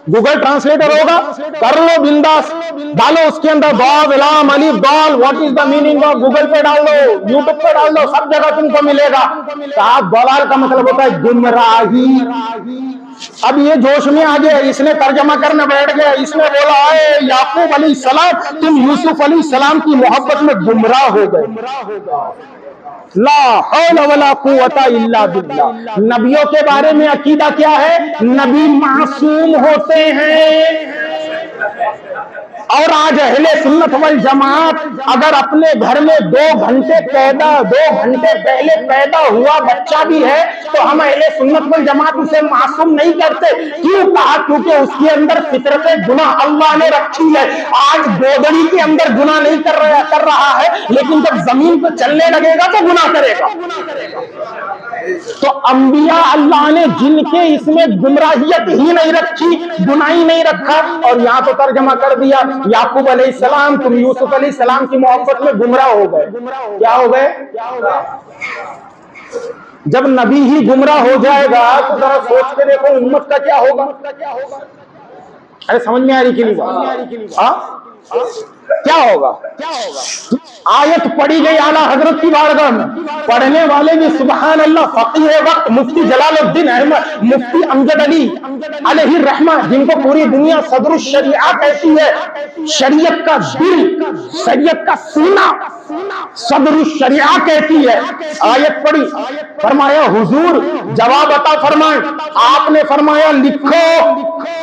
گوگل ٹرانسلیٹر ہوگا، کر لو بنداس، ڈالو اس کے اندر ضاد لام الف دال، what is the meaning of, Google پہ ڈال دو، یوٹیوب پہ ڈال دو، سب جگہ تم کو ملے گا۔ کہا ضلال کا مطلب ہوتا ہے گمراہی۔ اب یہ جوش میں آ گیا، اس نے ترجمہ کرنے بیٹھ گیا، اس نے بولا اے یعقوب علیہ السلام تم یوسف علیہ السلام کی محبت میں گمراہ ہو گئے۔ لا حول ولا قوت الا باللہ۔ نبیوں کے بارے میں عقیدہ کیا ہے؟ نبی معصوم ہوتے ہیں۔ اور آج اہل سنت والجماعت اگر اپنے گھر میں 2 گھنٹے پہلے پیدا ہوا بچہ بھی ہے تو ہم اہل سنت والجماعت اسے معصوم نہیں کرتے۔ کیوں؟ کہا کیونکہ اس کے اندر فطرت گناہ اللہ نے رکھی ہے۔ آج گودڑی کے اندر گناہ نہیں کر رہا ہے، لیکن جب زمین پہ چلنے لگے گا تو گناہ کرے گا۔ تو انبیاء اللہ نے جن کے اس میں گمراہیت ہی نہیں رکھی، گناہ ہی نہیں رکھا، اور یہاں تو ترجمہ کر دیا یعقوب علیہ السلام تم یوسف علیہ السلام کی محبت میں گمراہ ہو گئے۔ کیا ہو گئے؟ جب نبی ہی گمراہ ہو جائے گا تو ذرا سوچ کے دیکھو امت کا کیا ہوگا۔ ارے سمجھ میں آ رہی کہ نہیں بات؟ کیا ہوگا؟ آیت پڑھی گئی اعلیٰ حضرت کی بارگاہ میں، پڑھنے والے بھی سبحان اللہ، فقیہ وقت مفتی جلال الدین احمد، مفتی امجد علی علیہ الرحمہ، جن کو پوری دنیا صدر الشریعہ کہتی ہے، شریعت کا دل، شریعت کا سینہ صدر الشریعہ کہتی ہے۔ آیت پڑھی، فرمایا حضور جواب عطا فرمائیں۔ آپ نے فرمایا لکھو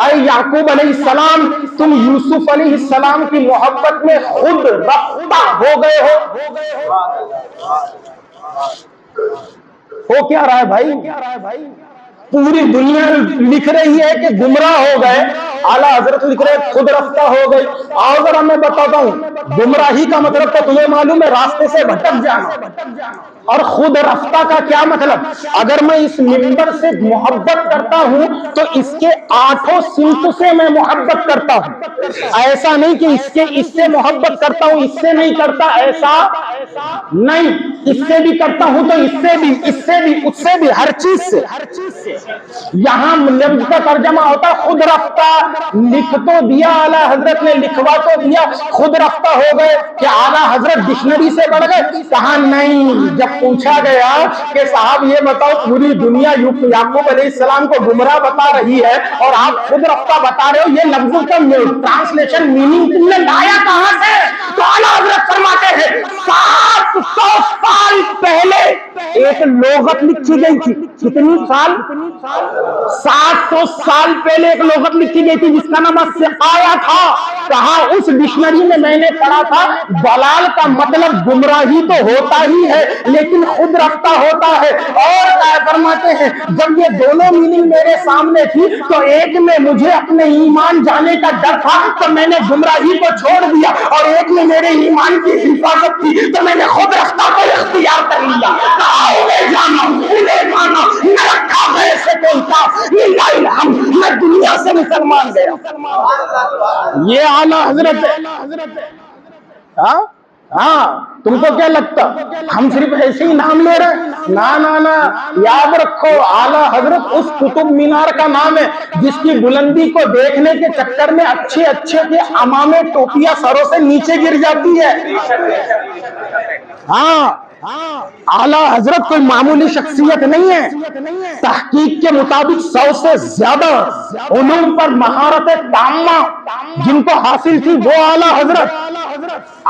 اے یعقوب علیہ السلام تم یوسف علیہ السلام کی محبت میں خود رفتہ ہو گئے ہو۔ ہو کیا رہا ہے بھائی؟ پوری دنیا لکھ رہی ہے کہ گمراہ ہو گئے، اعلیٰ حضرت لکھ رہے خود رفتہ ہو گئی۔ اور ذرا میں بتاتا ہوں، گمراہی کا مطلب تو تمہیں معلوم ہے راستے سے بھٹک جانا، اور خود رفتہ کا کیا مطلب؟ اگر میں اس منبر سے محبت کرتا ہوں تو اس کے 8 سمت سے میں محبت کرتا ہوں۔ ایسا نہیں کہ اس سے محبت کرتا ہوں اس سے نہیں کرتا، ایسا نہیں، اس سے بھی کرتا ہوں تو اس سے بھی، اس سے بھی، ہر چیز سے۔ یہاں لفظ کا ترجمہ ہوتا ہے خود رفتہ۔ لکھ تو دیا اعلیٰ حضرت نے، لکھوا تو دیا، خود رفتہ ہو گئے کہ اعلیٰ حضرت ڈکشنری سے بڑھ گئے؟ کہا نہیں۔ جب پوچھا گیا کہ صاحب یہ بتاؤ پوری دنیا یعقوب علیہ السلام کو گمراہ بتا رہی ہے اور آپ خود رفتہ بتا رہے ہو، یہ لفظ کا ٹرانسلیشن میننگ تم نے لایا کہاں سے؟ تو اعلیٰ حضرت فرماتے ہیں 700 سال پہلے ایک لغت لکھی گئی تھی۔ کتنی سال؟ 700 سال پہلے ایک لغت لکھی گئی تھی جس کا نام سقایا تھا۔ کہا اس ڈکشنری میں میں نے پڑھا تھا ضلال کا مطلب گمراہی تو ہوتا ہی ہے لیکن خود رفتہ ہوتا ہے۔ اور فرماتے ہیں جب یہ دونوں میننگ میرے سامنے تھی تو ایک میں مجھے اپنے ایمان جانے کا ڈر تھا تو میں نے گمراہی کو چھوڑ دیا، اور ایک میں میرے ایمان کی حفاظت تھی تو میں نے خود رفتہ کو اختیار کر لیا۔ نہ رکھا غیر سے کوئی کام، میں دنیا سے مسلمان گیا۔ یہ اعلیٰ حضرت ہے۔ ہاں تم کو کیا لگتا ہم صرف ایسے ہی نام لے رہے ہیں؟ نا یاد رکھو اعلیٰ حضرت اس قطب مینار کا نام ہے جس کی بلندی کو دیکھنے کے چکر میں اچھے کے امامے ٹوپیاں سروں سے نیچے گر جاتی ہے۔ ہاں اعلیٰ حضرت کوئی معمولی شخصیت نہیں ہے، تحقیق کے مطابق 100 سے زیادہ علوم پر مہارت تامہ جن کو حاصل تھی وہ اعلیٰ حضرت۔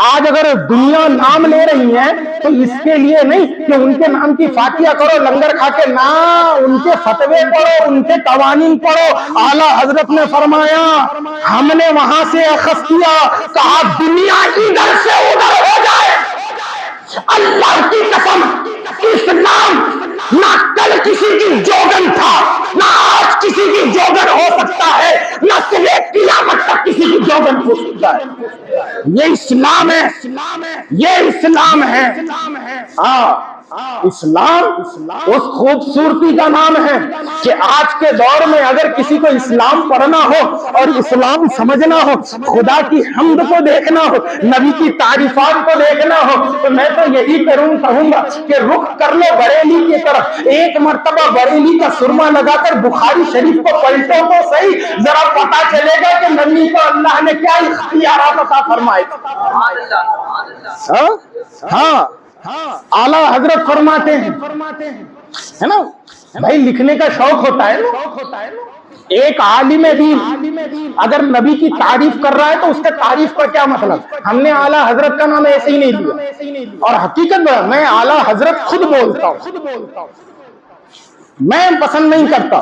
آج اگر دنیا نام لے رہی ہے تو اس کے لیے نہیں کہ ان کے نام کی فاتحہ کرو لنگر کھا کے، نہ ان کے فتوے پڑھو، ان کے قوانین پڑھو۔ اعلیٰ حضرت نے فرمایا ہم نے وہاں سے اخذ کیا، کہا دنیا ادھر سے ادھر ہو جائے، اللہ کی قسم اسلام نہ کل کسی کی جوگن تھا، نہ آج کسی کی جوگن ہو سکتا ہے، نہ صبح قیامت تک کسی کی جوگن ہو سکتا ہے۔ یہ اسلام ہے، یہ اسلام ہے۔ اسلام اس خوبصورتی کا نام ہے کہ آج کے دور میں اگر کسی کو اسلام پڑھنا ہو اور اسلام سمجھنا ہو، خدا کی حمد کو دیکھنا ہو، نبی کی تعریفات کو دیکھنا ہو، تو میں تو یہی کہوں گا کہ رخ کر لو بریلی کی طرف، ایک مرتبہ بریلی کا سرما لگا کر بخاری شریف کو پلٹو تو صحیح، ذرا پتا چلے گا کہ نبی کو اللہ نے کیا اختیارات عطا فرمائے۔ ہاں اعلیٰ حضرت فرماتے ہیں ہے نا بھائی، لکھنے کا شوق ہوتا ہے نا، ایک عالم دین اگر نبی کی تعریف کر رہا ہے تو اس کے تعریف کا کیا مطلب؟ ہم نے اعلیٰ حضرت کا نام ایسے ہی نہیں لیا، اور حقیقت میں اعلیٰ حضرت خود بولتا ہوں، میں پسند نہیں کرتا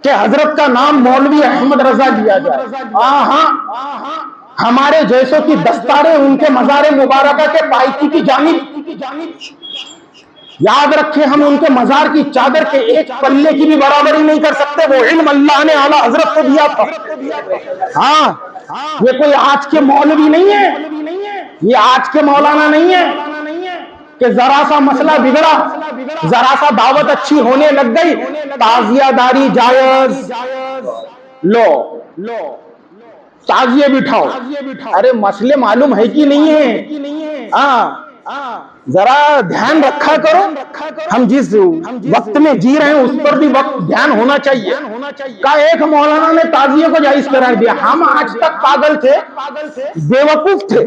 کہ حضرت کا نام مولوی احمد رضا لیا جائے۔ ہاں ہمارے جیسوں کی دستاریں ان کے مزار مبارکہ کے پائکی کی جانب، یاد رکھیں ہم ان کے مزار کی چادر کے ایک پلے کی بھی برابری نہیں کر سکتے، وہ علم اللہ نے اعلیٰ حضرت کو دیا تھا۔ ہاں یہ کوئی آج کے مولوی نہیں ہے، یہ آج کے مولانا نہیں ہے کہ ذرا سا مسئلہ بگڑا، ذرا سا دعوت اچھی ہونے لگ گئی، تعزیہ داری جائز، لو تعزیے بٹھاؤ، ارے مسئلے معلوم ہے کہ نہیں ہے؟ ذرا دھیان رکھا کرو، ہم جس وقت میں جی رہے ہیں اس پر بھی وقت دھیان ہونا چاہیے۔ کا ایک مولانا نے تعزیے کو جائز قرار دیا، ہم آج تک پاگل تھے، بیوقوف تھے،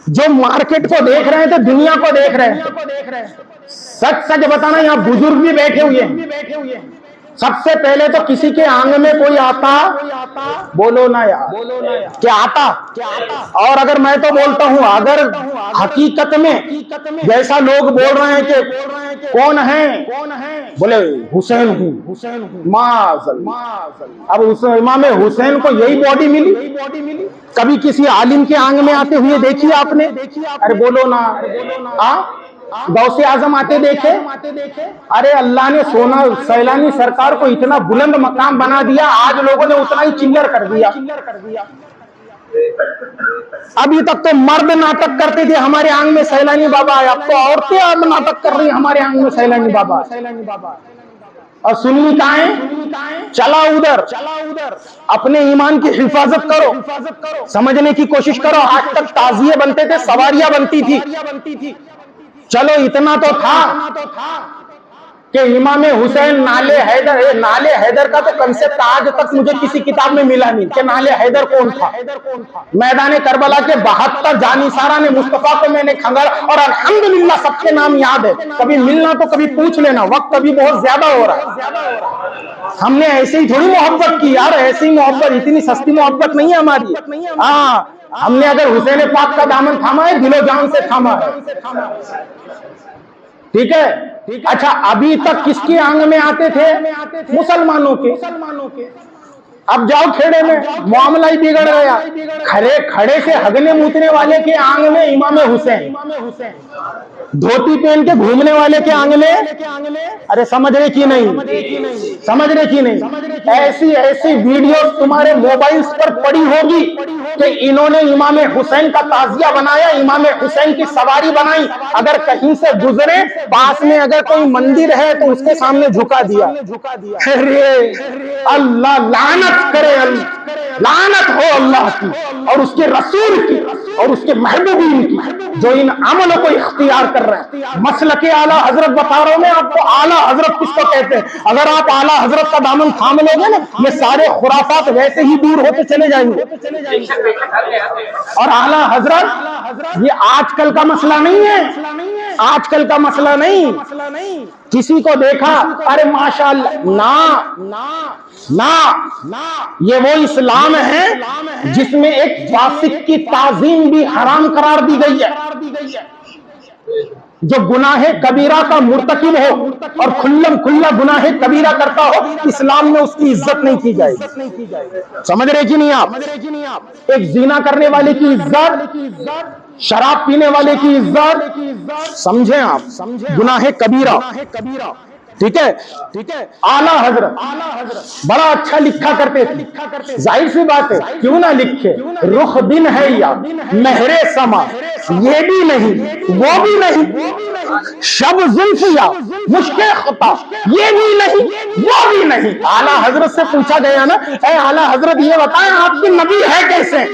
جو مارکیٹ کو دیکھ رہے تھے، دنیا کو دیکھ رہے ہیں۔ سچ بتانا، یہاں بزرگ بھی بیٹھے ہوئے ہیں، سب سے پہلے تو کسی کے آنگن میں کوئی آتا، بولو نا یار، کیا آتا؟ اور اگر میں تو بولتا ہوں، اگر حقیقت میں جیسا لوگ بول رہے ہیں کہ کون ہے، بولے حسین ہوں، اب امام حسین کو یہی باڈی ملی، کبھی کسی عالم کے آنگن میں آتے ہوئے دیکھیے آپ نے؟ ارے بولو نا، غوث اعظم آتے دیکھے؟ ارے اللہ نے سونا سیلانی سرکار کو اتنا بلند مقام بنا دیا، آج لوگوں نے اتنا ہی چلر کر دیا۔ ابھی تک تو مرد ناٹک کرتے تھے ہمارے آنگن میں سیلانی بابا آئے، اب تو عورتیں اب ناٹک کر رہی ہیں ہمارے آنگن میں سیلانی بابا آئے۔ اور سنی کہاں ہے؟ چلا ادھر، اپنے ایمان کی حفاظت کرو، سمجھنے کی کوشش کرو۔ آج تک تعزیے بنتے تھے، سواریاں بنتی تھی، چلو اتنا تو تھا کہ امام حسین نالے حیدر کا تو کنسپٹ آج تک مجھے کسی کتاب میں ملا نہیں کہ نالے حیدر کون تھا۔ میدان کربلا کے 72 جانثارا نے مصطفیٰ کو میں نے کھنگالا، اور الحمدللہ سب کے نام یاد ہے، کبھی ملنا تو کبھی پوچھ لینا، وقت ابھی بہت زیادہ ہو رہا ہے۔ ہم نے ایسے ہی تھوڑی محبت کی یار، ایسے ہی محبت، اتنی سستی محبت نہیں ہے ہماری۔ ہم نے اگر حسین پاک کا دامن تھاما ہے، دل و جان سے تھاما ہے، ٹھیک ہے؟ اچھا ابھی تک کس کے آنگن میں آتے تھے؟ مسلمانوں کے۔ اب جاؤ کھیڑے میں، معاملہ ہی بگڑ گیا، کھڑے سے ہگنے موتنے والے کے آنگن میں امام حسین، دھوتی پہن کے گھومنے والے کے آنگن میں، ارے سمجھ رہے کی نہیں؟ ایسی ویڈیوز تمہارے موبائلز پر پڑی ہوگی کہ انہوں نے امام حسین کا تعزیہ بنایا، امام حسین کی سواری بنائی، اگر کہیں سے گزرے پاس میں اگر کوئی مندر ہے تو اس کے سامنے جھکا دیا۔ اللہ لعنت کرے، لعنت ہو اللہ کی اور اس کے رسول کی اور اس کے محبوبین کی جو ان عملوں کو اختیار کر رہے ہیں۔ مسلک اعلیٰ حضرت بتا رہا ہوں میں آپ کو، اعلیٰ حضرت کس کو کہتے ہیں؟ اگر آپ اعلیٰ حضرت کا دامن تھام لو گے نا، یہ سارے خرافات ویسے ہی دور ہوتے چلے جائیں گے۔ اور اعلیٰ حضرت یہ آج کل کا مسئلہ نہیں ہے، آج کل کا مسئلہ نہیں۔ کسی کو دیکھا ارے ماشاءاللہ، نا یہ وہ اسلام ہے جس میں ایک فاسق کی تعظیم بھی حرام قرار دی گئی ہے۔ جو گناہ کبیرہ کا مرتکب ہو اور کھلم کھلا گناہ کبیرہ کرتا ہو، اسلام میں اس کی عزت نہیں کی جائے گی۔ سمجھ رہے کہ نہیں آپ؟ ایک زنا کرنے والے کی عزت، شراب پینے والے کی عزت، سمجھیں آپ، گناہ کبیرہ، ٹھیک ہے۔ اعلیٰ حضرت بڑا اچھا لکھا کرتے تھے، ظاہر سی بات ہے کیوں نہ لکھے، رخ بن ہے یا مہر سما، یہ بھی نہیں وہ بھی نہیں، شب زلف یا مشک خطا، یہ بھی نہیں وہ بھی نہیں۔ اعلیٰ حضرت سے پوچھا گیا نا، اے اعلیٰ حضرت یہ بتائیں آپ کی نبی ہے کیسے؟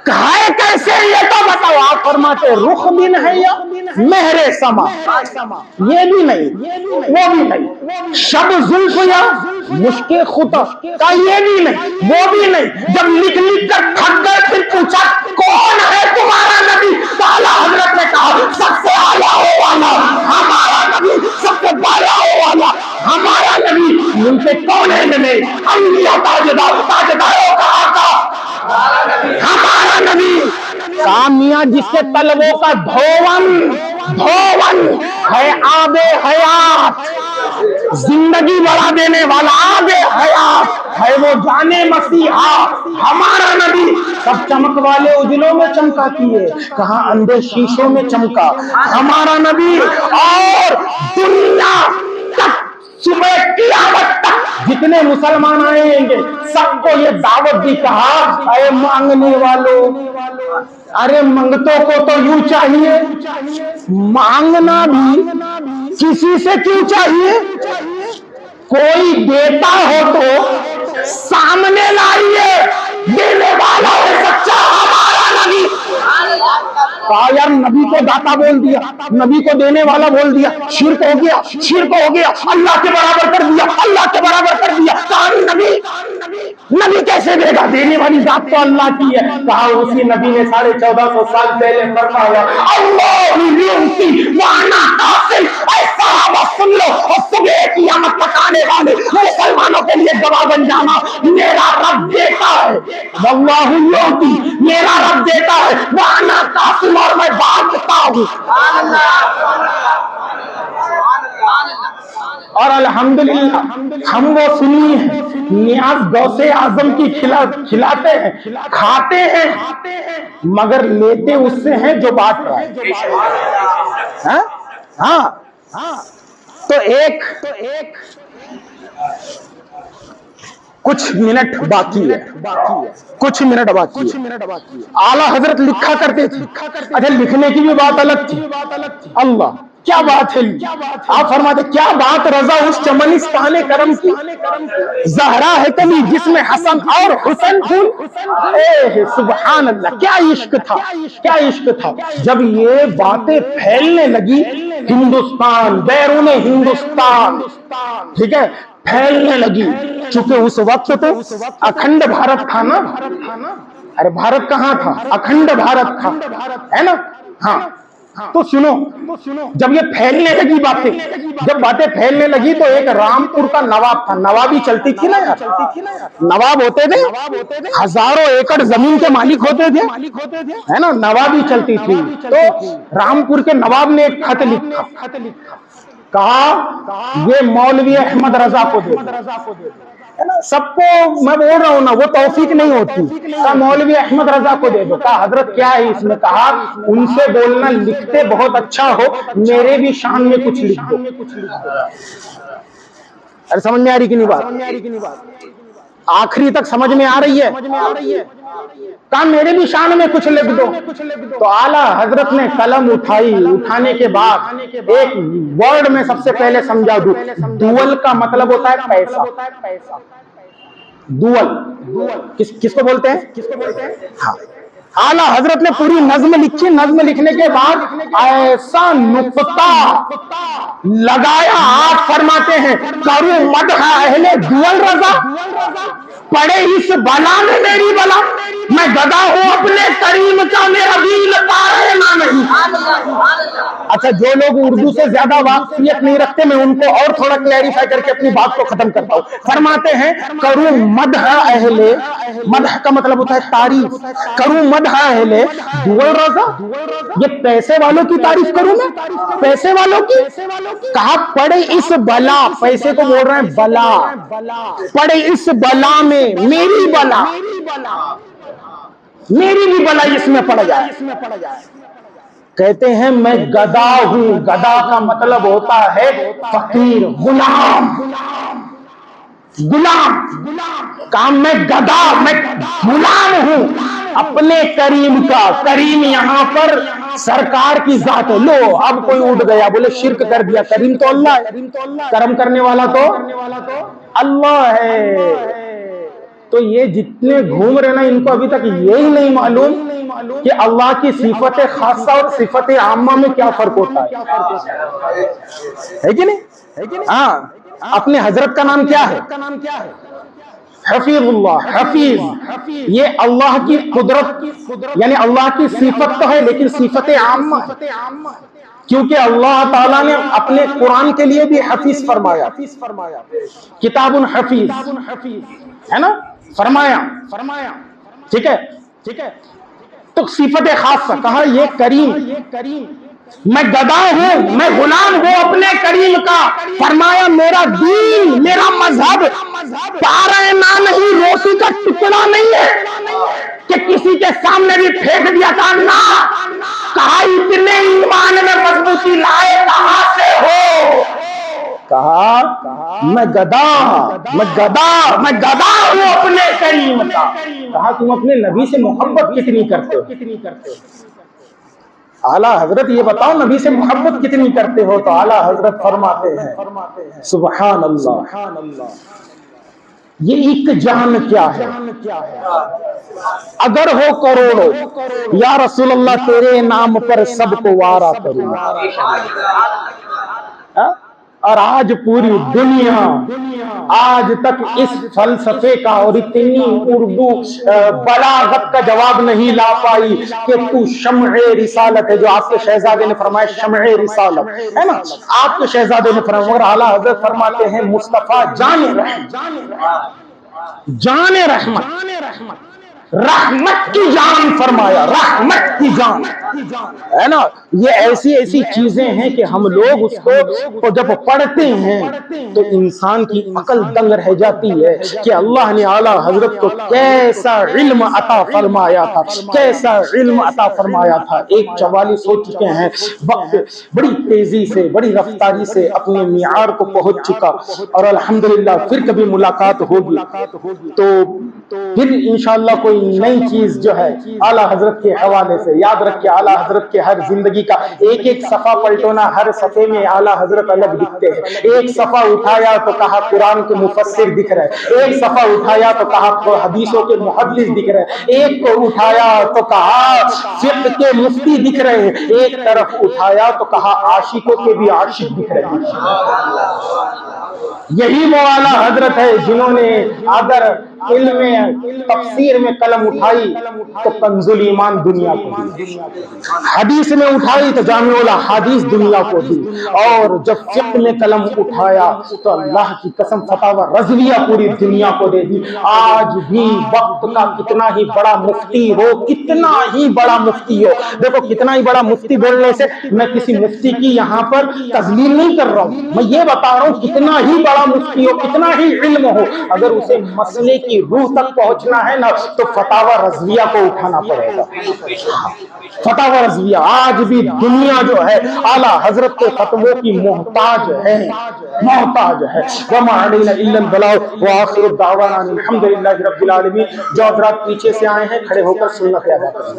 کہا ہے کیسے یہ تو بتاؤ۔ آپ فرماتے رخ بن ہے یا مہر سما، یہ بھی نہیں وہ بھی نہیں، شب زلف یا مشک خطا کا یہ بھی نہیں وہ بھی نہیں۔ جب لکھ کر تھک گئے پھر پوچھا کون ہے تمہارا نبی؟ تو اعلیٰ حضرت نے کہا سب سے اعلیٰ ہو والا ہمارا نبی، سب سے بالا ہو والا ہمارا نبی، ان سے کون ہے نبی؟ انبیاء تاجداروں کا آقا ہمارا نبی۔ کامیاں جس کے طلبوں کا دھون ہے آب حیات، زندگی بڑھا دینے والا آب حیات ہے وہ جان مسیحا ہمارا نبی۔ سب چمک والے اجلوں میں چمکا کیے، کہاں اندھے شیشوں میں چمکا ہمارا نبی۔ اور دنیا تک صبح قیامت تک جتنے مسلمان آئیں گے سب کو یہ دعوت دی، کہا اے مانگنے والوں، ارے منگتوں کو تو یوں چاہیے، مانگنا بھی کسی سے کیوں چاہیے؟ کوئی دیتا ہو تو سامنے لائیے، دینے والا ہے سچا ہمارا نبی۔ کہا یار نبی کو داتا بول دیا، نبی کو دینے والا بول دیا، شرک ہو گیا، شرک ہو گیا، اللہ کے برابر کر دیا، اللہ کے برابر کر دیا۔ کہا نبی کیسے دے گا؟ دینے والی ذات تو اللہ کی ہے۔ کہا اسی نبی نے 1450 سال پہلے فرمایا اللہ یؤتی وانا قاسم۔ اے صحابہ سن لو، اور صبح قیامت تک آنے والے مسلمانوں کے لیے گواہ بن جانا، میرا رب دیتا ہے، واللہ یؤتی، میرا رب دیتا ہے، وانا قاسم، اور میں بانٹتا ہوں۔ اور الحمدللہ ہم وہ سنی ہیں نیاز غوث اعظم کی کھلاتے ہیں، کھاتے ہیں، مگر لیتے اس سے ہیں جو بات ہے۔ ہاں تو ایک کچھ منٹ باقی ہے، کچھ منٹ باقی ہے۔ اعلیٰ حضرت لکھا کرتے تھے، اچھا لکھنے کی بھی بات الگ تھی، اللہ کیا بات ہے، آپ فرماتے کیا بات رضا اس چمنستان کرم کی، زہرا ہے کبھی جس میں حسن اور حسن پھول، اے سبحان اللہ کیا عشق تھا، کیا عشق تھا۔ جب یہ باتیں پھیلنے لگی ہندوستان، بیرون ہندوستان، ٹھیک ہے، پھیلنے لگی، چونکہ اس وقت تو اکھنڈ بھارت تھا نا، ارے بھارت کہاں تھا، اکھنڈ بھارت تھا، ہے نا، ہاں۔ تو سنو، جب یہ پھیلنے لگی باتیں، جب باتیں پھیلنے لگی تو ایک رامپور کا نواب تھا، نوابی چلتی تھی نا یار، نواب ہوتے تھے، ہزاروں ایکڑ زمین کے مالک ہوتے تھے، ہے نا، نوابی چلتی تھی۔ تو رامپور کے نواب نے ایک خط لکھا، کہا یہ مولوی احمد رضا کو دے، سب کو میں بول رہا ہوں نا وہ توفیق نہیں ہوتی، کہا مولوی احمد رضا کو دے دو۔ کہا حضرت کیا ہے اس میں؟ کہا ان سے بولنا لکھتے بہت اچھا ہو، میرے بھی شان میں کچھ لکھ دو۔ ارے سمجھ میں آ رہی کہ نہیں بات؟ آخری تک سمجھ میں آ رہی ہے؟ کہا میرے بھی شان میں کچھ لکھ دو۔ تو اعلیٰ حضرت نے قلم اٹھائی، اٹھانے کے بعد ایک ورڈ میں سب سے پہلے سمجھا دوں، دول کا مطلب ہوتا ہے پیسہ، کس کو بولتے ہیں؟ ہاں، اعلیٰ حضرت نے پوری نظم لکھی، نظم لکھنے کے بعد ایسا نقطہ لگایا، آپ فرماتے ہیں کروں مدح اہل دول رضا، پڑے اس بلا میں میری بلا، میں گدا ہوں اپنے کریم کا، میرا دل پائے نہ نہیں۔ اچھا، جو لوگ اردو سے زیادہ واقفیت نہیں رکھتے، میں ان کو اور تھوڑا کلیریفائی کر کے اپنی بات کو ختم کرتا ہوں۔ فرماتے ہیں کروں مدح اہل، مدح کا مطلب ہوتا ہے تعریف، کروں مدح اہل دول رضا، یہ پیسے والوں کی تعریف کروں میں، پیسے والوں کی؟ کہا پڑے اس بلا، پیسے کو بول رہے ہیں بلا، پڑے اس بلا میں میری بلا، میری بھی بلا اس میں پڑ جائے۔ کہتے ہیں میں گدا ہوں، گدا کا مطلب ہوتا ہے فقیر، غلام، کام میں گدا، میں غلام ہوں اپنے کریم کا۔ کریم یہاں پر سرکار کی ذات ہے۔ لو اب کوئی اٹھ گیا بولے شرک کر دیا، کریم تو اللہ ہے، کرم کرنے والا تو اللہ ہے۔ تو یہ جتنے گھوم رہے نا، ان کو ابھی تک یہی نہیں معلوم کہ اللہ کی صفت خاصہ اور صفت عامہ میں کیا فرق ہوتا ہے کہ نہیں؟ ہاں، اپنے حضرت کا نام کیا ہے؟ حفیظ اللہ، حفیظ، یہ اللہ کی قدرت یعنی اللہ کی صفت تو ہے، لیکن صفت عامہ ہے، کیونکہ اللہ تعالیٰ نے اپنے قرآن کے لیے بھی حفیظ فرمایا، کتاب حفیظ ہے نا، فرمایا، ٹھیک ہے۔ تو صفت خاصہ کہا یہ کریم، میں گدا ہوں، میں غلام ہوں اپنے کریم کا۔ فرمایا میرا دین، میرا مذہب پارے نہ نہیں، روٹی کا ٹکڑا نہیں ہے کہ کسی کے سامنے بھی پھینک دیا تھا نہ۔ کہا اتنے ایمان میں مضبوطی لائے کہاں سے ہو؟ کہا میں گدا ہوں اپنے کریم کا۔ کہا تم اپنے نبی سے محبت کتنی کرتے ہو؟ اعلیٰ حضرت یہ بتاؤ نبی سے محبت کتنی کرتے ہو؟ تو اعلیٰ حضرت فرماتے ہیں سبحان اللہ، یہ ایک جان کیا ہے؟ اگر ہو کروڑوں یا رسول اللہ تیرے نام پر سب کو وارا کروں۔ اور آج پوری دنیا آج تک اس فلسفے کا اور اتنی اردو بلاغت کا جواب نہیں لا پائی کہ تو شمع رسالت ہے، جو آپ کے شہزادے نے فرمایا شمع رسالت ہے نا، آپ کے شہزادے نے فرمایا، اور اعلیٰ حضرت فرماتے ہیں مصطفیٰ جان رحمت، رحمت کی جان فرمایا، رحمت کی جان ہے نا۔ یہ ایسی چیزیں ہیں کہ ہم لوگ اس کو جب پڑھتے ہیں تو انسان کی عقل دنگ رہ جاتی ہے کہ اللہ نے اعلیٰ حضرت کو کیسا علم عطا فرمایا تھا، کیسا علم عطا فرمایا تھا۔ 1:44 ہو چکے ہیں، وقت بڑی تیزی سے، بڑی رفتاری سے اپنے معیار کو پہنچ چکا، اور الحمدللہ پھر کبھی ملاقات ہوگی تو پھر انشاءاللہ کوئی نئی چیز جو ہے اعلیٰ حضرت کے حوالے سے۔ یاد رکھیں اعلیٰ حضرت کے ہر زندگی کا ایک صفحہ پلٹونا، ہر صفحے میں اعلیٰ حضرت الگ دکھتے ہیں۔ ایک صفحہ اٹھایا تو کہا قرآن کے مفسر دکھ رہے، ایک صفحہ اٹھایا تو کہا حدیثوں کے محدث دکھ رہے، ایک کو اٹھایا تو کہا فقہ کے مفتی دکھ رہے، ایک طرف اٹھایا تو کہا عاشقوں کے بھی عاشق دکھ رہے۔ یہی وہ اعلیٰ حضرت ہے جنہوں نے اگر علم تفسیر میں قلم اٹھائی تو کنز الایمان دنیا کو دی، حدیث میں اٹھائی تو جامع الاحادیث دنیا کو دی، اور جب فقہ میں قلم اٹھایا تو اللہ کی قسم فتاوی رضویہ پوری دنیا کو دے دی۔ آج بھی وقت کا کتنا ہی بڑا مفتی ہو، کتنا ہی بڑا مفتی ہو، دیکھو کتنا ہی بڑا مفتی بولنے سے میں کسی مفتی کی یہاں پر تذلیل نہیں کر رہا ہوں، میں یہ بتا رہا ہوں کتنا ہی بڑا مفتی ہو، کتنا ہی علم ہو، اگر اسے مسئلے کی روح تک پہنچنا ہے نا تو فتاوی رضویہ کو اٹھانا پڑے گا۔ فتاوی رضویہ آج بھی دنیا جو ہے اعلیٰ حضرت کے فتووں کی محتاج ہے، محتاج ہے۔ وَمَا عَلَيْنَا إِلَّا الْبَلَاغُ وَآخِرُ دَعْوَانَا أَنِ الْحَمْدُ لِلَّهِ رَبِّ الْعَالَمِينَ۔ جو حضرات پیچھے سے آئے ہیں کھڑے ہو کر سنت ادا کریں۔